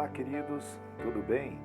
Olá, queridos, tudo bem?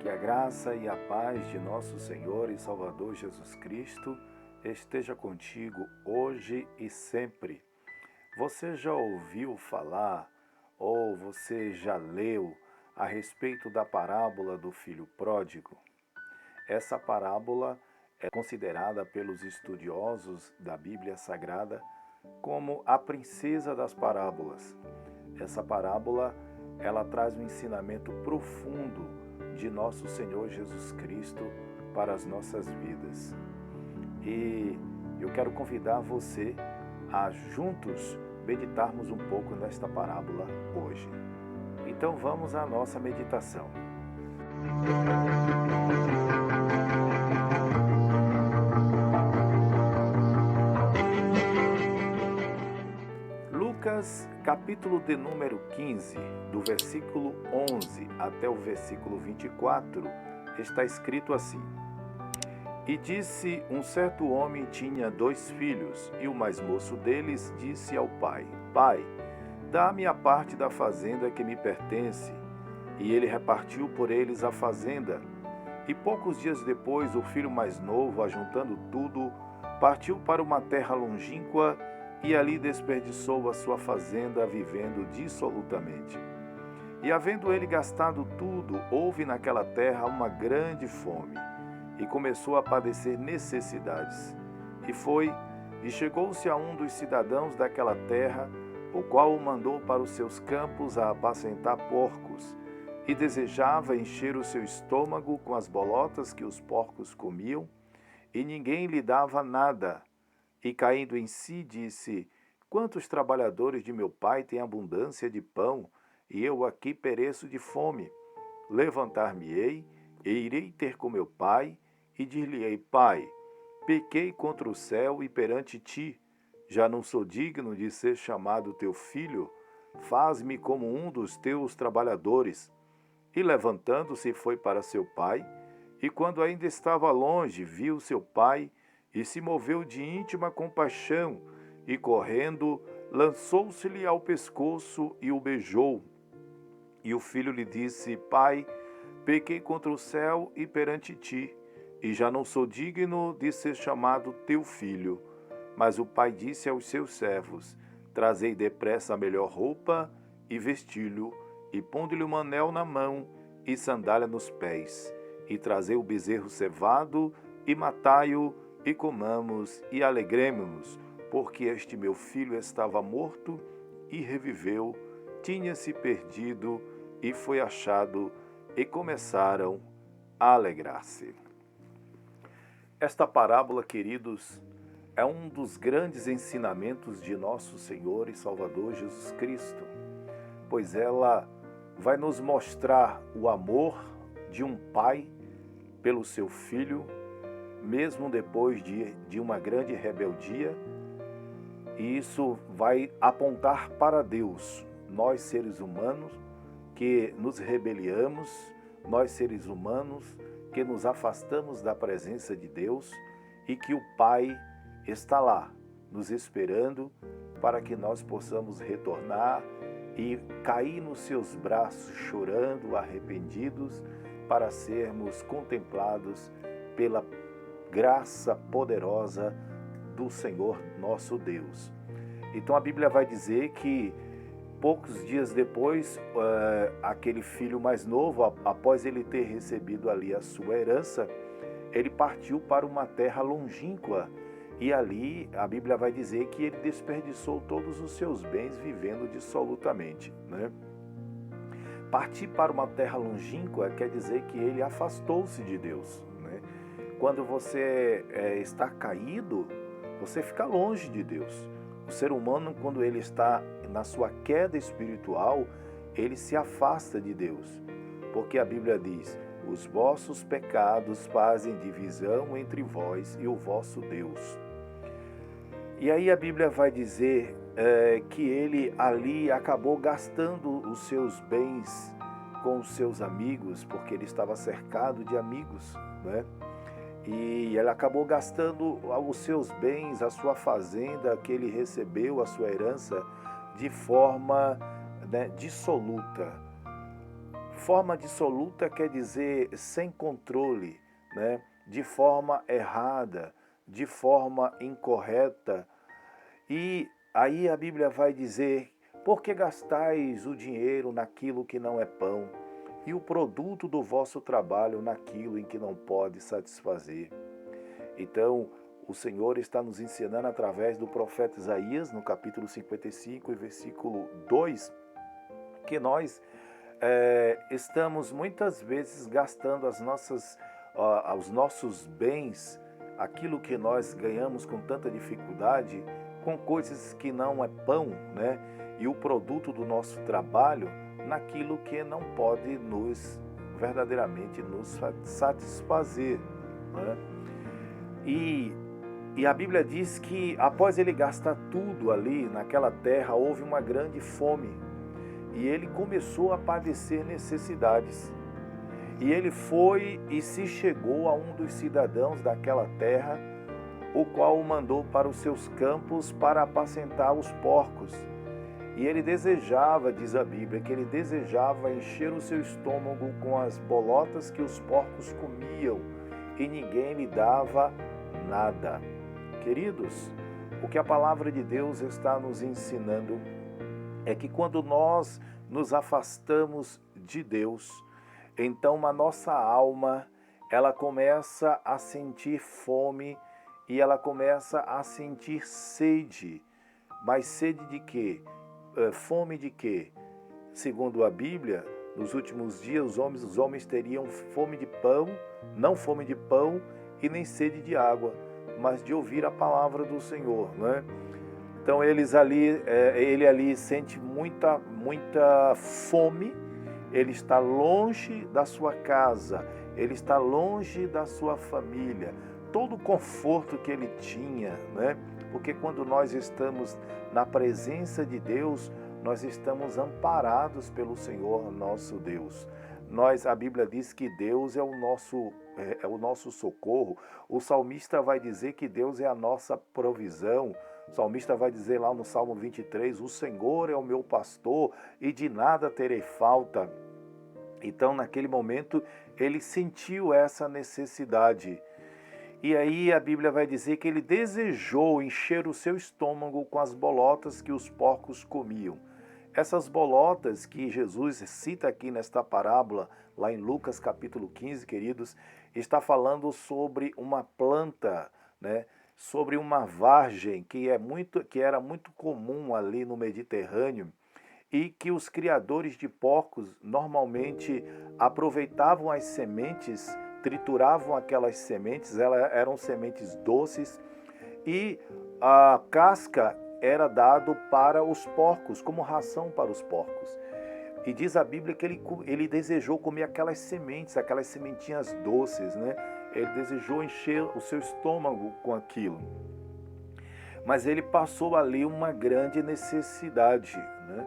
Que a graça e a paz de nosso Senhor e Salvador Jesus Cristo esteja contigo hoje e sempre. Você já ouviu falar ou você já leu a respeito da parábola do filho pródigo? Essa parábola é considerada pelos estudiosos da Bíblia Sagrada como a princesa das parábolas. Essa parábola, ela traz um ensinamento profundo de nosso Senhor Jesus Cristo para as nossas vidas. E eu quero convidar você a juntos meditarmos um pouco nesta parábola hoje. Então vamos à nossa meditação. Lucas, capítulo de número 15, do versículo 11 até o versículo 24, está escrito assim: E disse: um certo homem tinha 2 filhos, e o mais moço deles disse ao pai: Pai, dá-me a parte da fazenda que me pertence. E ele repartiu por eles a fazenda. E poucos dias depois, o filho mais novo, ajuntando tudo, partiu para uma terra longínqua e ali desperdiçou a sua fazenda, vivendo dissolutamente. E havendo ele gastado tudo, houve naquela terra uma grande fome, e começou a padecer necessidades. E foi, e chegou-se a um dos cidadãos daquela terra, o qual o mandou para os seus campos a apacentar porcos, e desejava encher o seu estômago com as bolotas que os porcos comiam, e ninguém lhe dava nada. E caindo em si, disse: Quantos trabalhadores de meu pai têm abundância de pão, e eu aqui pereço de fome? Levantar-me-ei, e irei ter com meu pai, e dir-lhe-ei: Pai, pequei contra o céu e perante ti. Já não sou digno de ser chamado teu filho. Faz-me como um dos teus trabalhadores. E levantando-se foi para seu pai, e quando ainda estava longe, viu seu pai, e se moveu de íntima compaixão, e correndo, lançou-se-lhe ao pescoço e o beijou. E o filho lhe disse: Pai, pequei contra o céu e perante ti, e já não sou digno de ser chamado teu filho. Mas o pai disse aos seus servos: Trazei depressa a melhor roupa, e vesti-lhe, e pondo-lhe um anel na mão, e sandália nos pés, e trazei o bezerro cevado, e matai-o, e comamos e alegremo-nos, porque este meu filho estava morto e reviveu, tinha-se perdido e foi achado, e começaram a alegrar-se. Esta parábola, queridos, é um dos grandes ensinamentos de nosso Senhor e Salvador Jesus Cristo, pois ela vai nos mostrar o amor de um pai pelo seu filho, mesmo depois de uma grande rebeldia, e isso vai apontar para Deus. Nós, seres humanos, que nos rebeliamos, nós, seres humanos, que nos afastamos da presença de Deus, e que o Pai está lá, nos esperando, para que nós possamos retornar e cair nos seus braços, chorando, arrependidos, para sermos contemplados pela graça poderosa do Senhor nosso Deus. Então a Bíblia vai dizer que poucos dias depois, aquele filho mais novo, após ele ter recebido ali a sua herança, ele partiu para uma terra longínqua, e ali a Bíblia vai dizer que ele desperdiçou todos os seus bens vivendo dissolutamente, né? Partir para uma terra longínqua quer dizer que ele afastou-se de Deus, né? Quando você está caído, você fica longe de Deus. O ser humano, quando ele está na sua queda espiritual, ele se afasta de Deus. Porque a Bíblia diz: os vossos pecados fazem divisão entre vós e o vosso Deus. E aí a Bíblia vai dizer que ele ali acabou gastando os seus bens com os seus amigos, porque ele estava cercado de amigos, né? E ele acabou gastando os seus bens, a sua fazenda que ele recebeu, a sua herança, de forma, dissoluta. Forma dissoluta quer dizer sem controle, né? De forma errada, de forma incorreta. E aí a Bíblia vai dizer: por que gastais o dinheiro naquilo que não é pão, e o produto do vosso trabalho naquilo em que não pode satisfazer? Então, o Senhor está nos ensinando através do profeta Isaías, no capítulo 55 e versículo 2, que nós estamos muitas vezes gastando os nossos bens, aquilo que nós ganhamos com tanta dificuldade, com coisas que não é pão, né? E o produto do nosso trabalho naquilo que não pode verdadeiramente nos satisfazer, né? E a Bíblia diz que após ele gastar tudo ali naquela terra, houve uma grande fome. E ele começou a padecer necessidades. E ele foi e se chegou a um dos cidadãos daquela terra, o qual o mandou para os seus campos para apacentar os porcos. E ele desejava, diz a Bíblia, que ele desejava encher o seu estômago com as bolotas que os porcos comiam, e ninguém lhe dava nada. Queridos, o que a palavra de Deus está nos ensinando é que quando nós nos afastamos de Deus, então a nossa alma, ela começa a sentir fome e ela começa a sentir sede. Mas sede de quê? Fome de quê? Segundo a Bíblia, nos últimos dias os homens teriam fome de pão, não fome de pão e nem sede de água, mas de ouvir a palavra do Senhor, né? Então ele ali sente muita fome, ele está longe da sua casa, ele está longe da sua família, todo o conforto que ele tinha, né? Porque quando nós estamos na presença de Deus, nós estamos amparados pelo Senhor nosso Deus. A Bíblia diz que Deus é o nosso socorro. O salmista vai dizer que Deus é a nossa provisão. O salmista vai dizer lá no Salmo 23, o Senhor é o meu pastor e de nada terei falta. Então, naquele momento, ele sentiu essa necessidade. E aí a Bíblia vai dizer que ele desejou encher o seu estômago com as bolotas que os porcos comiam. Essas bolotas que Jesus cita aqui nesta parábola, lá em Lucas capítulo 15, queridos, está falando sobre uma planta, né? Sobre uma vargem que era muito comum ali no Mediterrâneo, e que os criadores de porcos normalmente aproveitavam as sementes, trituravam aquelas sementes, elas eram sementes doces, e a casca era dado para os porcos, como ração para os porcos. E diz a Bíblia que ele desejou comer aquelas sementes, aquelas sementinhas doces, né? Ele desejou encher o seu estômago com aquilo. Mas ele passou ali uma grande necessidade, né?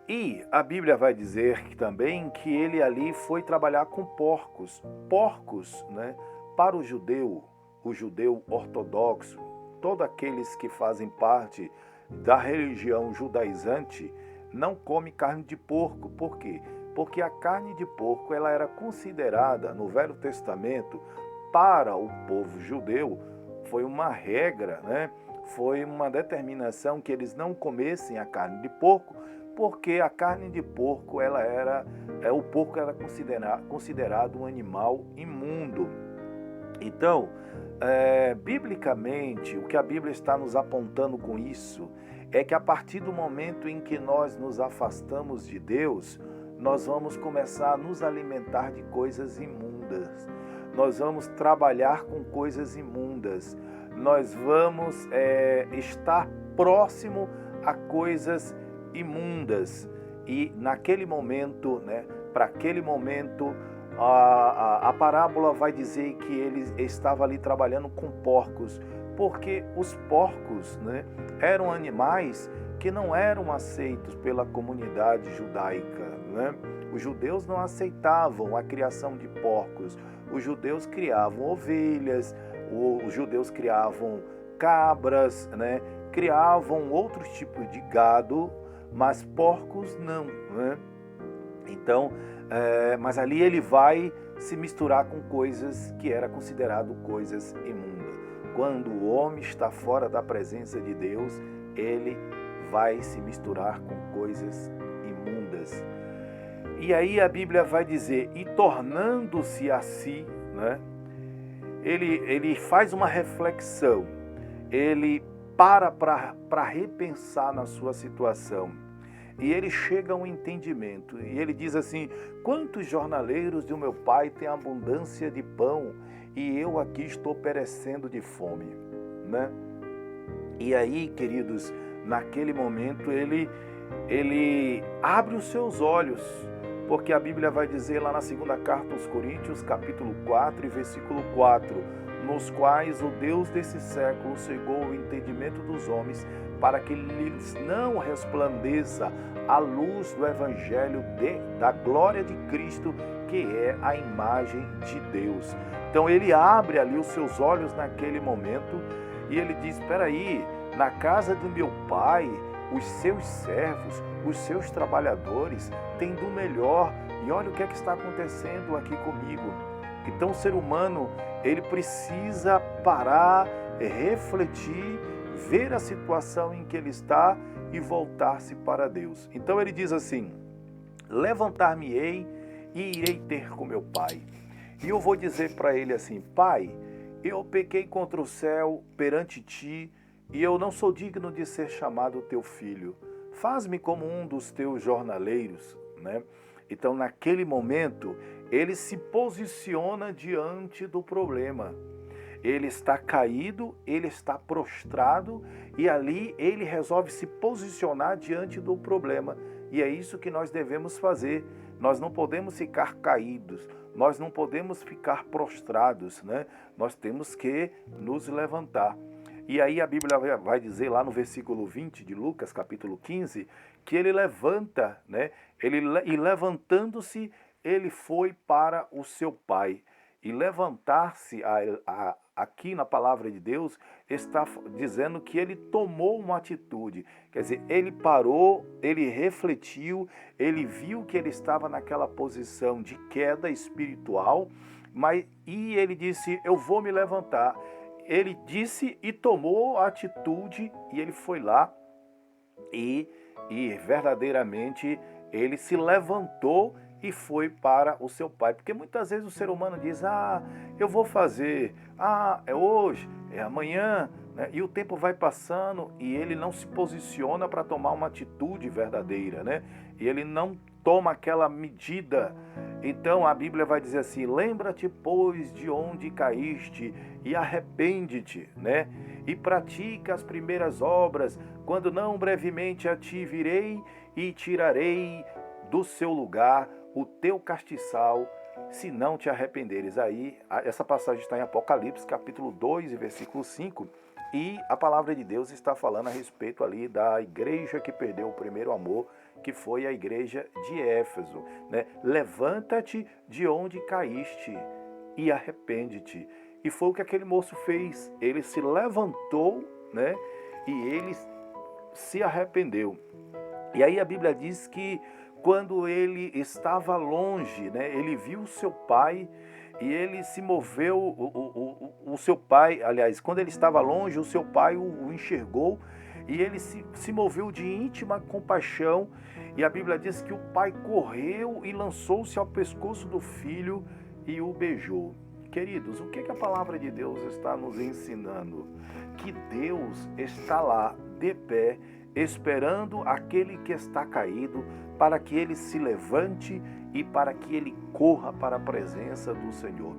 E a Bíblia vai dizer também que ele ali foi trabalhar com porcos. Porcos, né? Para o judeu ortodoxo, todos aqueles que fazem parte da religião judaizante, não come carne de porco. Por quê? Porque a carne de porco ela era considerada no Velho Testamento para o povo judeu, foi uma regra, né? Foi uma determinação que eles não comessem a carne de porco, porque a carne de porco o porco era considerado um animal imundo. Então, biblicamente, o que a Bíblia está nos apontando com isso é que a partir do momento em que nós nos afastamos de Deus, nós vamos começar a nos alimentar de coisas imundas. Nós vamos trabalhar com coisas imundas. Nós vamos estar próximo a coisas imundas. E naquele momento, né, para aquele momento, a parábola vai dizer que ele estava ali trabalhando com porcos, porque os porcos, né, eram animais que não eram aceitos pela comunidade judaica, né? Os judeus não aceitavam a criação de porcos. Os judeus criavam ovelhas, os judeus criavam cabras, né? Criavam outros tipos de gado, mas porcos não, né? Então, mas ali ele vai se misturar com coisas que era considerado coisas imundas. Quando o homem está fora da presença de Deus, ele vai se misturar com coisas imundas. E aí a Bíblia vai dizer, e tornando-se a si, né, ele faz uma reflexão, ele para repensar na sua situação. E ele chega a um entendimento, e ele diz assim, quantos jornaleiros do meu pai têm abundância de pão, e eu aqui estou perecendo de fome, né? E aí, queridos, naquele momento ele abre os seus olhos, porque a Bíblia vai dizer lá na segunda carta aos Coríntios, capítulo 4 e versículo 4, nos quais o Deus desse século cegou o entendimento dos homens, para que lhes não resplandeça a luz do Evangelho da glória de Cristo, que é a imagem de Deus. Então ele abre ali os seus olhos naquele momento e ele diz, espera aí, na casa do meu pai, os seus servos, os seus trabalhadores têm do melhor, e olha o que é que está acontecendo aqui comigo. Então o ser humano, ele precisa parar, refletir, ver a situação em que ele está e voltar-se para Deus. Então ele diz assim, levantar-me-ei e irei ter com meu pai. E eu vou dizer para ele assim, pai, eu pequei contra o céu perante ti, e eu não sou digno de ser chamado teu filho. Faz-me como um dos teus jornaleiros, né? Então, naquele momento, ele se posiciona diante do problema. Ele está caído, ele está prostrado, e ali ele resolve se posicionar diante do problema. E é isso que nós devemos fazer. Nós não podemos ficar caídos, nós não podemos ficar prostrados, né? Nós temos que nos levantar. E aí a Bíblia vai dizer lá no versículo 20 de Lucas, capítulo 15, que ele levanta, né? E levantando-se, ele foi para o seu pai. E levantar-se aqui na palavra de Deus está dizendo que ele tomou uma atitude. Quer dizer, ele parou, ele refletiu, ele viu que ele estava naquela posição de queda espiritual, e ele disse, eu vou me levantar. Ele disse e tomou a atitude, e ele foi lá e verdadeiramente ele se levantou e foi para o seu pai. Porque muitas vezes o ser humano diz, eu vou fazer, é hoje, é amanhã, né? E o tempo vai passando e ele não se posiciona para tomar uma atitude verdadeira, né? E ele não toma aquela medida. Então a Bíblia vai dizer assim, lembra-te, pois, de onde caíste e arrepende-te, né? E pratica as primeiras obras, quando não brevemente a ti virei e tirarei do seu lugar o teu castiçal, se não te arrependeres. Aí, essa passagem está em Apocalipse, capítulo 2, versículo 5, e a palavra de Deus está falando a respeito ali da igreja que perdeu o primeiro amor, que foi a igreja de Éfeso, né? Levanta-te de onde caíste e arrepende-te. E foi o que aquele moço fez. Ele se levantou, né? E ele se arrependeu. E aí a Bíblia diz que quando ele estava longe, né? Ele viu o seu pai e ele se moveu, o seu pai, aliás, quando ele estava longe, o seu pai o enxergou e ele se moveu de íntima compaixão. E a Bíblia diz que o pai correu e lançou-se ao pescoço do filho e o beijou. Queridos, o que a palavra de Deus está nos ensinando? Que Deus está lá, de pé, esperando aquele que está caído, para que ele se levante e para que ele corra para a presença do Senhor.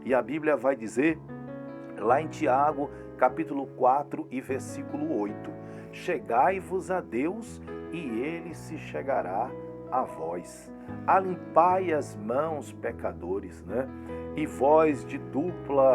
E a Bíblia vai dizer, lá em Tiago, capítulo 4 e versículo 8, chegai-vos a Deus e ele se chegará a vós. Alimpai as mãos, pecadores, né? E vós de duplo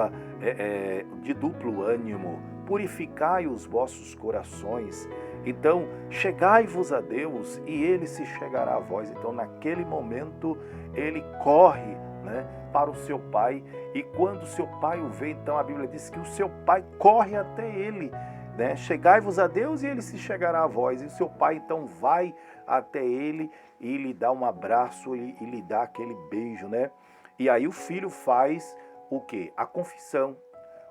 ânimo, purificai os vossos corações. Então, chegai-vos a Deus e ele se chegará a vós. Então, naquele momento, ele corre, né, para o seu pai. E quando o seu pai o vê, então a Bíblia diz que o seu pai corre até ele. né? Chegai-vos a Deus e ele se chegará a vós. E seu pai então vai até ele e lhe dá um abraço e lhe dá aquele beijo, né? E aí o filho faz o quê? A confissão.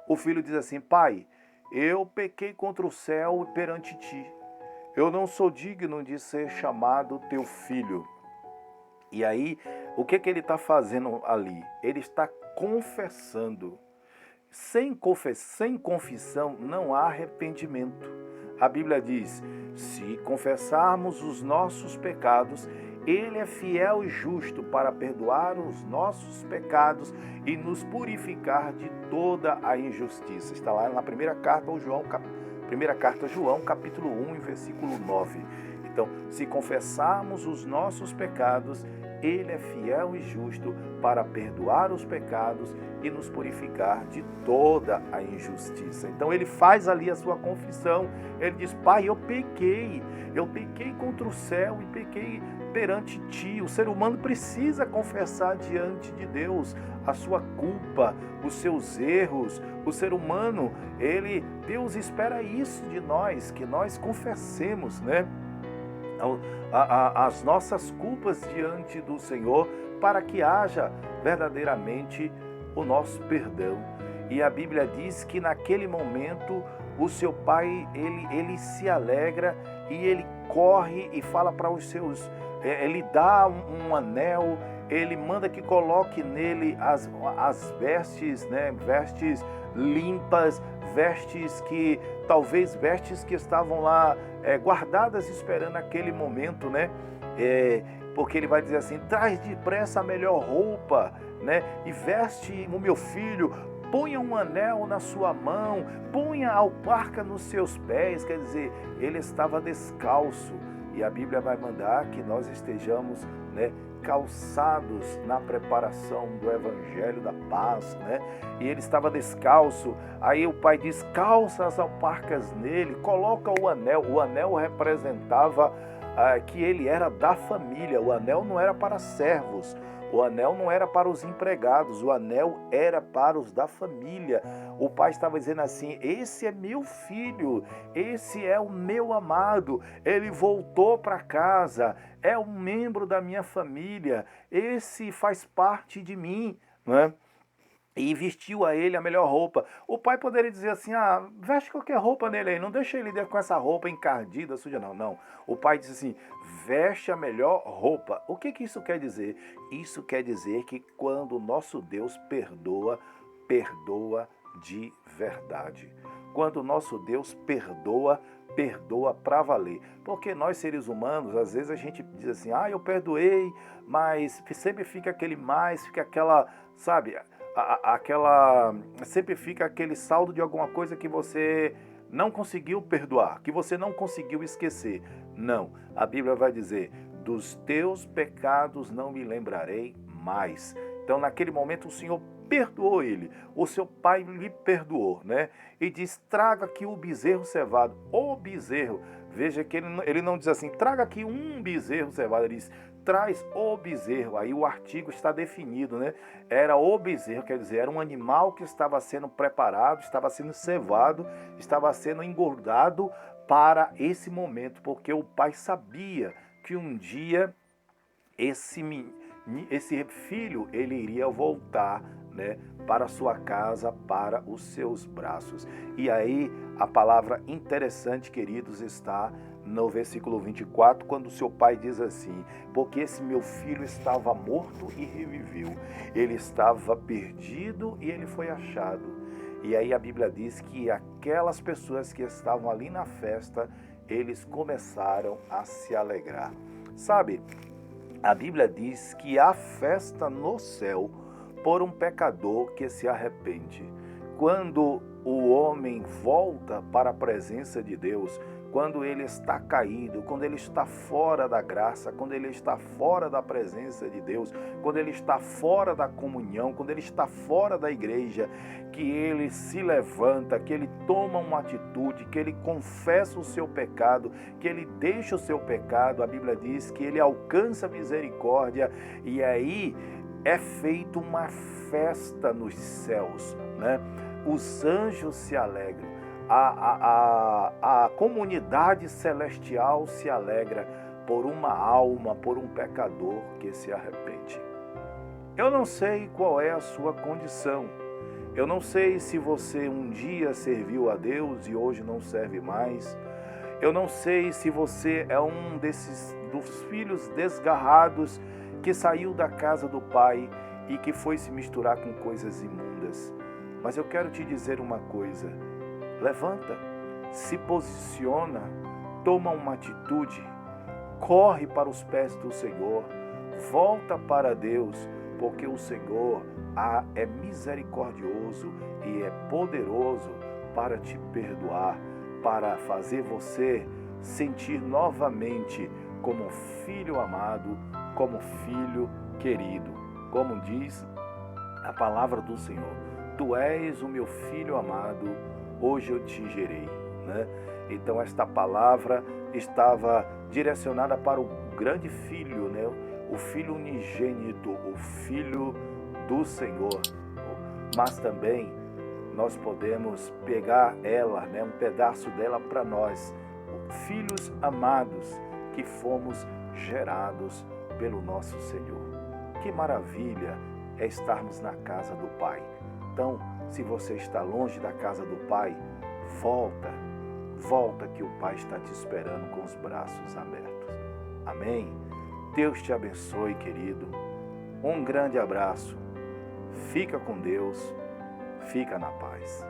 O filho diz assim: pai, eu pequei contra o céu e perante ti. Eu não sou digno de ser chamado teu filho. E aí, o que ele está fazendo ali? Ele está confessando. Sem confissão não há arrependimento. A Bíblia diz: se confessarmos os nossos pecados, Ele é fiel e justo para perdoar os nossos pecados e nos purificar de toda a injustiça. Está lá na primeira carta a João, capítulo 1, versículo 9. Então, se confessarmos os nossos pecados, Ele é fiel e justo para perdoar os pecados e nos purificar de toda a injustiça. Então ele faz ali a sua confissão, ele diz: pai, eu pequei contra o céu e pequei perante ti. O ser humano precisa confessar diante de Deus a sua culpa, os seus erros. O ser humano, Deus espera isso de nós, que nós confessemos, né? As nossas culpas diante do Senhor, para que haja verdadeiramente o nosso perdão. E a Bíblia diz que naquele momento o seu pai, ele se alegra e ele corre e fala para os seus, ele dá um anel, ele manda que coloque nele as vestes, né? Vestes limpas, vestes que estavam lá guardadas esperando aquele momento, né? Porque ele vai dizer assim: traz depressa a melhor roupa, né? E veste o meu filho, ponha um anel na sua mão, ponha a alparca nos seus pés. Quer dizer, ele estava descalço. E a Bíblia vai mandar que nós estejamos, né, calçados na preparação do Evangelho da Paz, né? E ele estava descalço. Aí o pai diz: calça as alparcas nele, coloca o anel. O anel representava que ele era da família. O anel não era para servos, o anel não era para os empregados, o anel era para os da família. O pai estava dizendo assim: esse é meu filho, esse é o meu amado, ele voltou para casa, é um membro da minha família, esse faz parte de mim, né? E vestiu a ele a melhor roupa. O pai poderia dizer assim: veste qualquer roupa nele aí, não deixa ele com essa roupa encardida, suja, não. Não. O pai disse assim: veste a melhor roupa. O que isso quer dizer? Isso quer dizer que quando o nosso Deus perdoa, perdoa de verdade. Quando o nosso Deus perdoa, perdoa para valer. Porque nós, seres humanos, às vezes a gente diz assim: eu perdoei, mas sempre fica aquele mais, fica aquela, sabe, sempre fica aquele saldo de alguma coisa que você não conseguiu perdoar, que você não conseguiu esquecer. Não, a Bíblia vai dizer: dos teus pecados não me lembrarei mais. Então naquele momento o Senhor perdoou ele, o seu pai lhe perdoou, né? E diz: traga aqui o bezerro cevado, o bezerro. Veja que ele não diz assim: traga aqui um bezerro cevado, ele diz: traz o bezerro. Aí o artigo está definido, né? Era o bezerro, quer dizer, era um animal que estava sendo preparado, estava sendo cevado, estava sendo engordado para esse momento, porque o pai sabia que um dia esse filho, ele iria voltar, né, para sua casa, para os seus braços. E aí a palavra interessante, queridos, está no versículo 24, quando seu pai diz assim: porque esse meu filho estava morto e reviveu, ele estava perdido e ele foi achado. E aí a Bíblia diz que aquelas pessoas que estavam ali na festa, eles começaram a se alegrar. Sabe, a Bíblia diz que há festa no céu por um pecador que se arrepende. Quando o homem volta para a presença de Deus, quando ele está caído, quando ele está fora da graça, quando ele está fora da presença de Deus, quando ele está fora da comunhão, quando ele está fora da igreja, que ele se levanta, que ele toma uma atitude, que ele confessa o seu pecado, que ele deixa o seu pecado, a Bíblia diz que ele alcança misericórdia, e aí é feita uma festa nos céus, né? Os anjos se alegram. a comunidade celestial se alegra por uma alma, por um pecador que se arrepende. Eu não sei qual é a sua condição. Eu não sei se você um dia serviu a Deus e hoje não serve mais. Eu não sei se você é um dos filhos desgarrados que saiu da casa do Pai e que foi se misturar com coisas imundas. Mas eu quero te dizer uma coisa. Levanta, se posiciona, toma uma atitude, corre para os pés do Senhor, volta para Deus, porque o Senhor é misericordioso e é poderoso para te perdoar, para fazer você sentir novamente como filho amado, como filho querido. Como diz a palavra do Senhor, tu és o meu filho amado, hoje eu te gerei, né? Então esta palavra estava direcionada para o grande filho, né? O filho unigênito, o filho do Senhor. Mas também nós podemos pegar ela, né? Um pedaço dela para nós, filhos amados que fomos gerados pelo nosso Senhor. Que maravilha é estarmos na casa do Pai. Então, se você está longe da casa do Pai, volta que o Pai está te esperando com os braços abertos. Amém? Deus te abençoe, querido. Um grande abraço. Fica com Deus. Fica na paz.